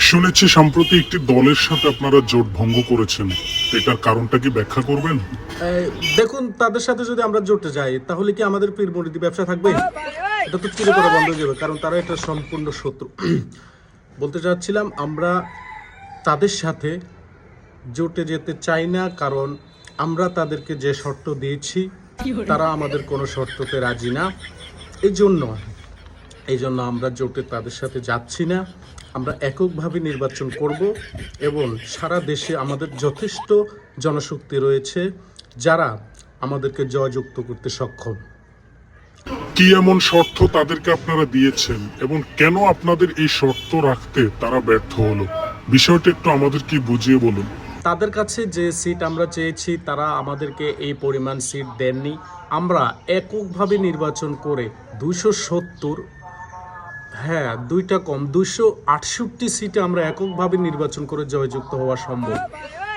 শুনেছি সম্প্রতি একটি দলের সাথে আপনারা জোট ভঙ্গ করেছেন, এটার কারণটা কি ব্যাখ্যা করবেন? দেখুন, তাদের সাথে যদি আমরা জোটে যাই তাহলে কি আমাদের পীর মুরিদি ব্যবসা থাকবে? এটা তো চিরে করা বন্ধ হয়ে যাবে, কারণ তারা একটা সম্পূর্ণ শত্রু। বলতে চাচ্ছিলাম, আমরা তাদের সাথে জোটে যেতে চাই না, কারণ আমরা তাদেরকে যে শর্ত দিয়েছি তারা আমাদের কোনো শর্ততে রাজি না। এই জন্য আমরা জোটে তাদের সাথে যাচ্ছি না। আমরা এককভাবে নির্বাচন করব এবং সারা দেশে আমাদের যথেষ্ট জনশক্তি রয়েছে যারা আমাদেরকে জয়যুক্ত করতে সক্ষম। কি এমন শর্ত তাদেরকে আপনারা দিয়েছেন এবং কেন আপনাদের এই শর্ত রাখতে তারা ব্যর্থ হলো, বিষয়টা একটু আমাদেরকে বুঝিয়ে বলুন। তাদের কাছে যে সিট আমরা চেয়েছি তারা আমাদেরকে এই পরিমাণ সিট দেননি। আমরা এককভাবে নির্বাচন করে 270, হ্যাঁ দুইটা কম, 268 সিটে আমরা এককভাবে নির্বাচন করে জয়যুক্ত হওয়া সম্ভব।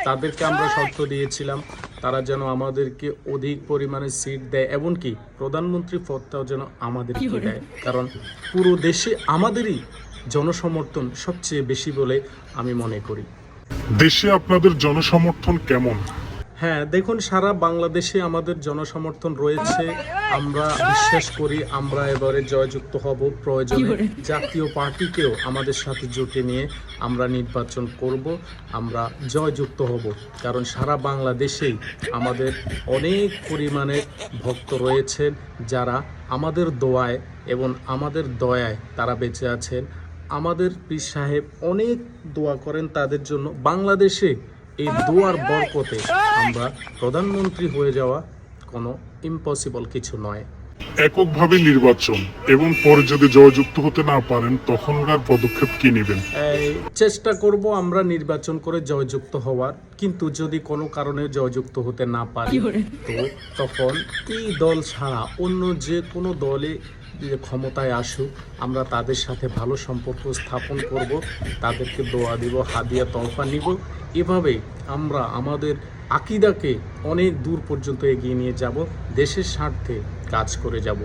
তাদেরকে আমরা শর্ত দিয়েছিলাম তারা যেন আমাদেরকে অধিক পরিমাণে সিট দেয়, এমনকি প্রধানমন্ত্রী পদটাও যেন আমাদেরকে দেয়, কারণ পুরো দেশে আমাদেরই জনসমর্থন সবচেয়ে বেশি বলে আমি মনে করি। দেশে আপনাদের জনসমর্থন কেমন? হ্যাঁ দেখুন, সারা বাংলাদেশে আমাদের জনসমর্থন রয়েছে। আমরা বিশ্বাস করি আমরা এবারে জয়যুক্ত হব। প্রয়োজনে জাতীয় পার্টিকেও আমাদের সাথে জোটে নিয়ে আমরা নির্বাচন করব, আমরা জয়যুক্ত হব, কারণ সারা বাংলাদেশেই আমাদের অনেক পরিমাণে ভক্ত রয়েছেন যারা আমাদের দোয়ায় এবং আমাদের দয়ায় তারা বেঁচে আছেন। আমাদের পীর সাহেব অনেক দোয়া করেন তাদের জন্য। বাংলাদেশে এই দোয়ার বরকতে আমরা প্রধানমন্ত্রী হয়ে যাওয়া কোনো ইম্পসিবল কিছু নয়। এককভাবে নির্বাচন এবং পরে যদি জয়যুক্ত হতে না পারেন তখনকার পদক্ষেপ কি নেবেন? চেষ্টা করব আমরা নির্বাচন করে জয়যুক্ত হওয়ার, কিন্তু যদি কোনো কারণে জয়যুক্ত হতে না পারি তো তখন এই দল ছাড়া অন্য যে কোনো দলে ক্ষমতায় আসুক আমরা তাদের সাথে ভালো সম্পর্ক স্থাপন করব, তাদেরকে দোয়া দিব, হাদিয়া তহফা নিব। এভাবে আমরা আমাদের আকীদাকে অনেক দূর পর্যন্ত এগিয়ে নিয়ে যাব, দেশের স্বার্থে কাজ করে যাব।